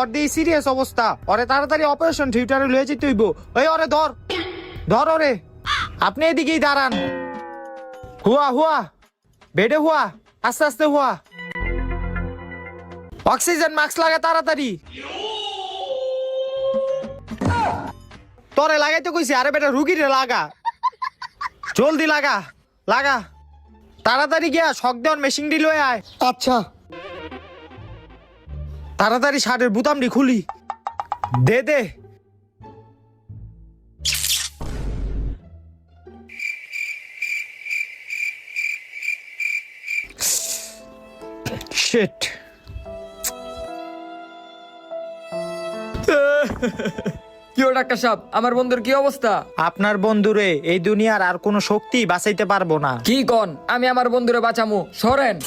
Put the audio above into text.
ওর দিয়ে সিরিয়াস অবস্থা, ওরে তাড়াতাড়ি অপারেশন থিয়েটারে লয়ে যেতে হইব। ওই ওরে ধর ধর ওরে। আপনি এদিকেই দাঁড়ান। হুয়া হুয়া, বেডে হুয়া, আস্তে আস্তে হুয়া। অক্সিজেন মাস্ক লাগা তাড়াতাড়ি। তোরে লাগাইতে কইছি, আরে বেটা রুগীরে লাগা, জলদি লাগা লাগা তাড়াতাড়ি গিয়া শক দেওয়ার মেশিন দি লয়ে আয়। আচ্ছা। তাড়াতাড়ি শার্টের বুতামটি খুলি দে দে। শিট। কি ও ডাক্তার সাহেব, আমার বন্ধুর কি অবস্থা? আপনার বন্ধুরে এই দুনিয়ার আর কোনো শক্তি বাঁচাইতে পারবো না। কি কন? আমি আমার বন্ধুরে বাঁচামু, সরেন।